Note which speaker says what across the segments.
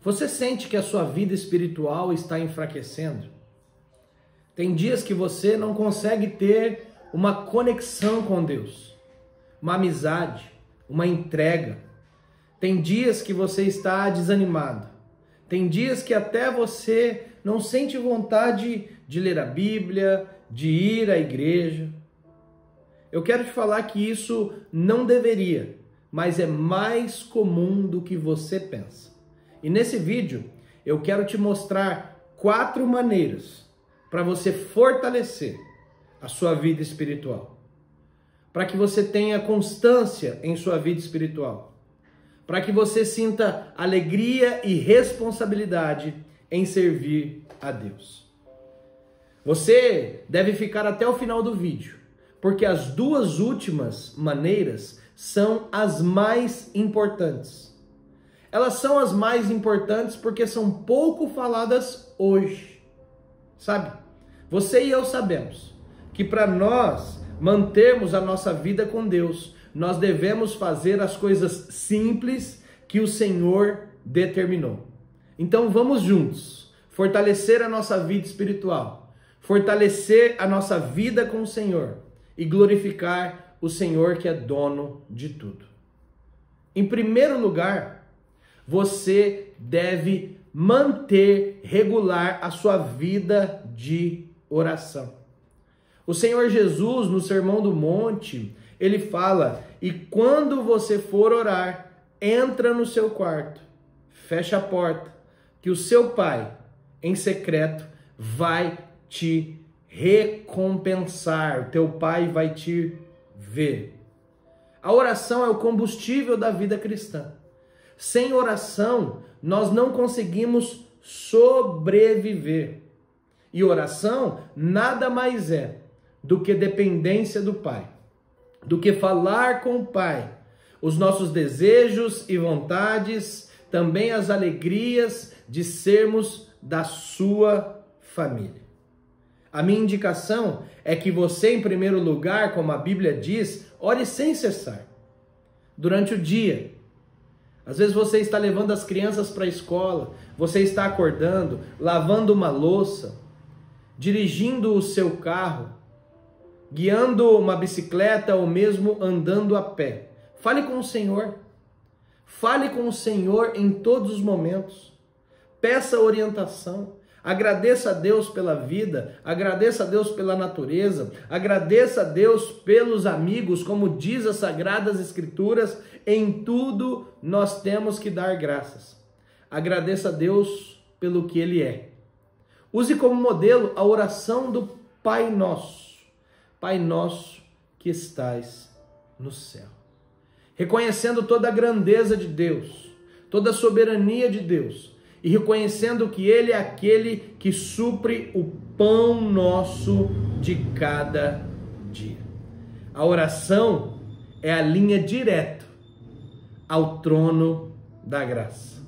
Speaker 1: Você sente que a sua vida espiritual está enfraquecendo? Tem dias que você não consegue ter uma conexão com Deus, uma amizade, uma entrega. Tem dias que você está desanimado. Tem dias que até você não sente vontade de ler a Bíblia, de ir à igreja. Eu quero te falar que isso não deveria, mas é mais comum do que você pensa. E nesse vídeo eu quero te mostrar 4 maneiras para você fortalecer a sua vida espiritual, para que você tenha constância em sua vida espiritual, para que você sinta alegria e responsabilidade em servir a Deus. Você deve ficar até o final do vídeo, porque as 2 últimas maneiras são as mais importantes. Elas são as mais importantes porque são pouco faladas hoje. Sabe? Você e eu sabemos que para nós mantermos a nossa vida com Deus, nós devemos fazer as coisas simples que o Senhor determinou. Então vamos juntos fortalecer a nossa vida espiritual, fortalecer a nossa vida com o Senhor e glorificar o Senhor que é dono de tudo. Em primeiro lugar, você deve manter regular a sua vida de oração. O Senhor Jesus, no Sermão do Monte, ele fala: e quando você for orar, entra no seu quarto, fecha a porta, que o seu Pai, em secreto, vai te recompensar. O teu Pai vai te ver. A oração é o combustível da vida cristã. Sem oração, nós não conseguimos sobreviver. E oração nada mais é do que dependência do Pai, do que falar com o Pai, os nossos desejos e vontades, também as alegrias de sermos da sua família. A minha indicação é que você, em primeiro lugar, como a Bíblia diz, ore sem cessar, durante o dia. Às vezes você está levando as crianças para a escola, você está acordando, lavando uma louça, dirigindo o seu carro, guiando uma bicicleta ou mesmo andando a pé. Fale com o Senhor. Fale com o Senhor em todos os momentos. Peça orientação. Agradeça a Deus pela vida, agradeça a Deus pela natureza, agradeça a Deus pelos amigos, como diz as Sagradas Escrituras, em tudo nós temos que dar graças. Agradeça a Deus pelo que Ele é. Use como modelo a oração do Pai Nosso. Pai Nosso que estais no céu. Reconhecendo toda a grandeza de Deus, toda a soberania de Deus, e reconhecendo que Ele é aquele que supre o pão nosso de cada dia. A oração é a linha direta ao trono da graça.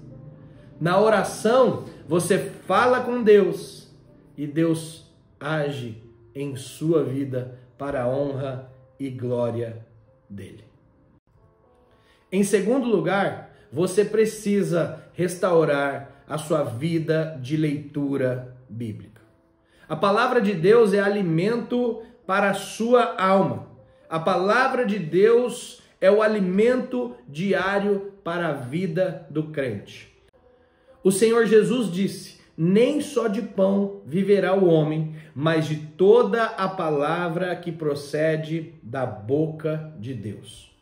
Speaker 1: Na oração, você fala com Deus e Deus age em sua vida para a honra e glória dele. Em segundo lugar, você precisa restaurar a sua vida de leitura bíblica. A palavra de Deus é alimento para a sua alma. A palavra de Deus é o alimento diário para a vida do crente. O Senhor Jesus disse: nem só de pão viverá o homem, mas de toda a palavra que procede da boca de Deus.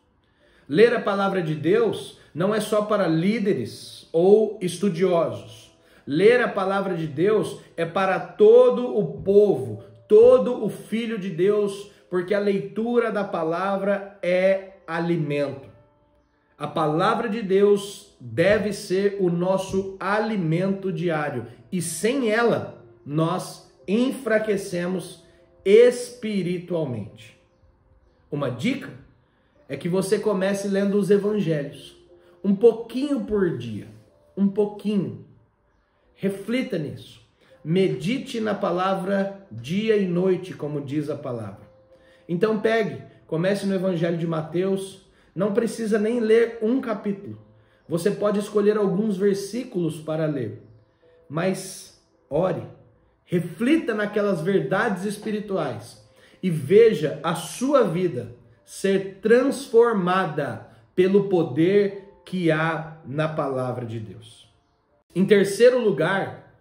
Speaker 1: Ler a palavra de Deus não é só para líderes ou estudiosos. Ler a palavra de Deus é para todo o povo, todo o filho de Deus, porque a leitura da palavra é alimento. A palavra de Deus deve ser o nosso alimento diário, e sem ela nós enfraquecemos espiritualmente. Uma dica é que você comece lendo os evangelhos, um pouquinho por dia, um pouquinho. Reflita nisso. Medite na palavra dia e noite, como diz a palavra. Então comece no Evangelho de Mateus. Não precisa nem ler um capítulo. Você pode escolher alguns versículos para ler, mas ore, reflita naquelas verdades espirituais e veja a sua vida ser transformada pelo poder que há na palavra de Deus. Em terceiro lugar,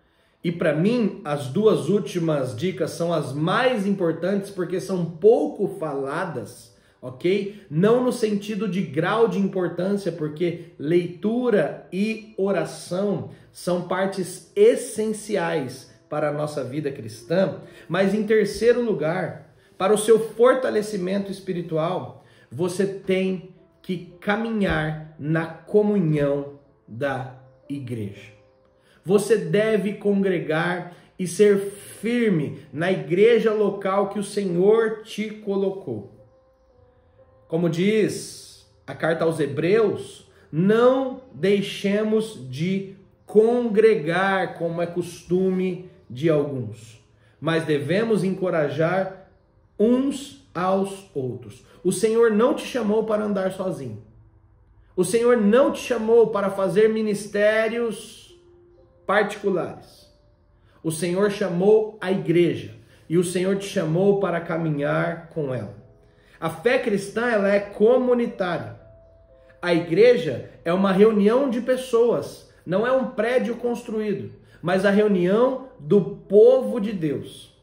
Speaker 1: e para mim as duas últimas dicas são as mais importantes porque são pouco faladas, ok? Não no sentido de grau de importância, porque leitura e oração são partes essenciais para a nossa vida cristã, mas em terceiro lugar, para o seu fortalecimento espiritual, você tem que caminhar na comunhão da igreja. Você deve congregar e ser firme na igreja local que o Senhor te colocou. Como diz a carta aos Hebreus, não deixemos de congregar, como é costume de alguns, mas devemos encorajar uns aos outros. O Senhor não te chamou para andar sozinho. O Senhor não te chamou para fazer ministérios particulares. O Senhor chamou a igreja e o Senhor te chamou para caminhar com ela. A fé cristã, ela é comunitária. A igreja é uma reunião de pessoas, não é um prédio construído, mas a reunião do povo de Deus.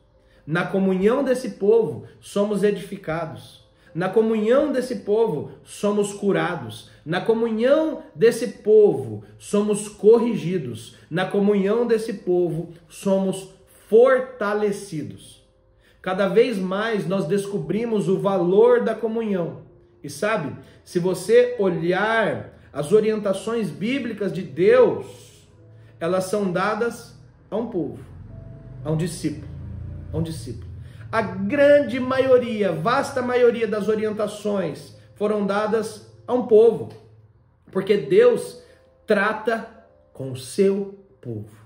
Speaker 1: Na comunhão desse povo, somos edificados. Na comunhão desse povo, somos curados. Na comunhão desse povo, somos corrigidos. Na comunhão desse povo, somos fortalecidos. Cada vez mais nós descobrimos o valor da comunhão. E sabe, se você olhar as orientações bíblicas de Deus, elas são dadas a um povo, a um discípulo. A grande maioria, vasta maioria das orientações foram dadas a um povo, porque Deus trata com o seu povo.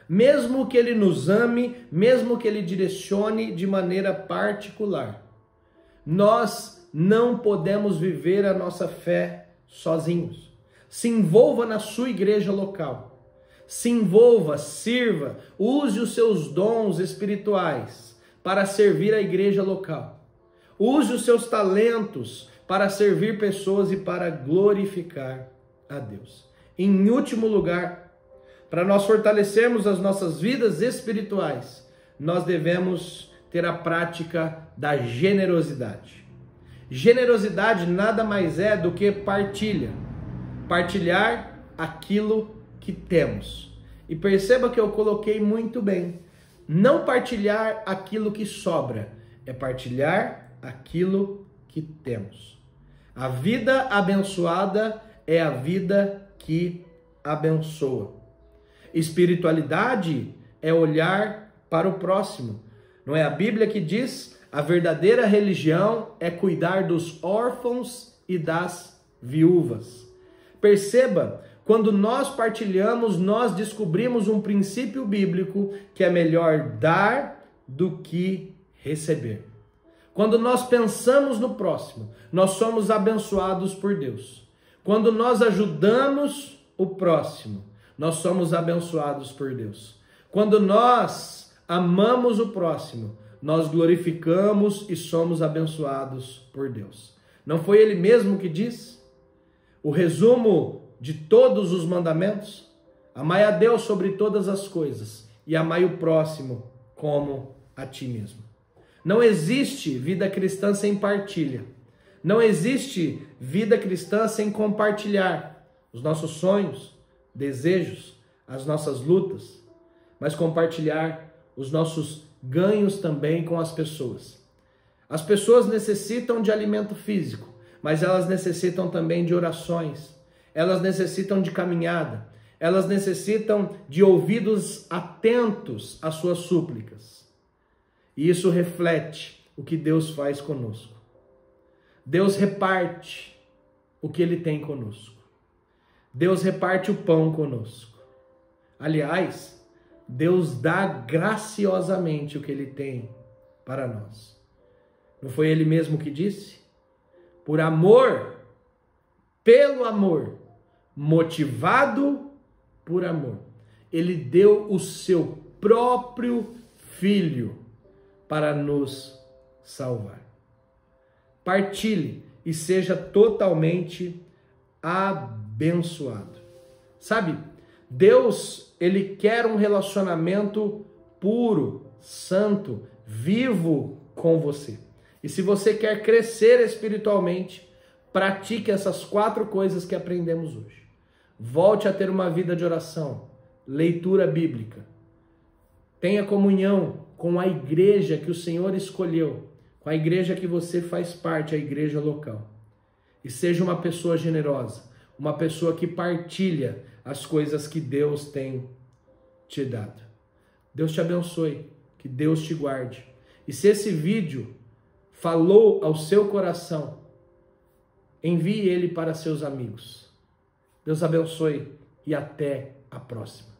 Speaker 1: Mesmo que Ele nos ame, mesmo que Ele direcione de maneira particular, nós não podemos viver a nossa fé sozinhos. Se envolva na sua igreja local. Se envolva, sirva, use os seus dons espirituais para servir a igreja local. Use os seus talentos para servir pessoas e para glorificar a Deus. Em último lugar, para nós fortalecermos as nossas vidas espirituais, nós devemos ter a prática da generosidade. Generosidade nada mais é do que partilha. Partilhar aquilo que temos. E perceba que eu coloquei muito bem. Não partilhar aquilo que sobra, é partilhar aquilo que temos. A vida abençoada é a vida que abençoa. Espiritualidade é olhar para o próximo. Não é a Bíblia que diz: a verdadeira religião é cuidar dos órfãos e das viúvas. Perceba, quando nós partilhamos, nós descobrimos um princípio bíblico que é melhor dar do que receber. Quando nós pensamos no próximo, nós somos abençoados por Deus. Quando nós ajudamos o próximo, nós somos abençoados por Deus. Quando nós amamos o próximo, nós glorificamos e somos abençoados por Deus. Não foi Ele mesmo que disse? O resumo de todos os mandamentos: amai a Deus sobre todas as coisas e amai o próximo como a ti mesmo. Não existe vida cristã sem partilha. Não existe vida cristã sem compartilhar os nossos sonhos, desejos, as nossas lutas, mas compartilhar os nossos ganhos também com as pessoas. As pessoas necessitam de alimento físico, mas elas necessitam também de orações. Elas necessitam de caminhada, elas necessitam de ouvidos atentos às suas súplicas. E isso reflete o que Deus faz conosco. Deus reparte o que Ele tem conosco. Deus reparte o pão conosco. Aliás, Deus dá graciosamente o que Ele tem para nós. Não foi Ele mesmo que disse? Por amor, pelo amor, motivado por amor. Ele deu o seu próprio Filho para nos salvar. Partilhe e seja totalmente abençoado. Sabe, Deus, Ele quer um relacionamento puro, santo, vivo com você. E se você quer crescer espiritualmente, pratique essas 4 coisas que aprendemos hoje. Volte a ter uma vida de oração, leitura bíblica. Tenha comunhão com a igreja que o Senhor escolheu, com a igreja que você faz parte, a igreja local. E seja uma pessoa generosa, uma pessoa que partilha as coisas que Deus tem te dado. Deus te abençoe, que Deus te guarde. E se esse vídeo falou ao seu coração, envie ele para seus amigos. Deus abençoe e até a próxima.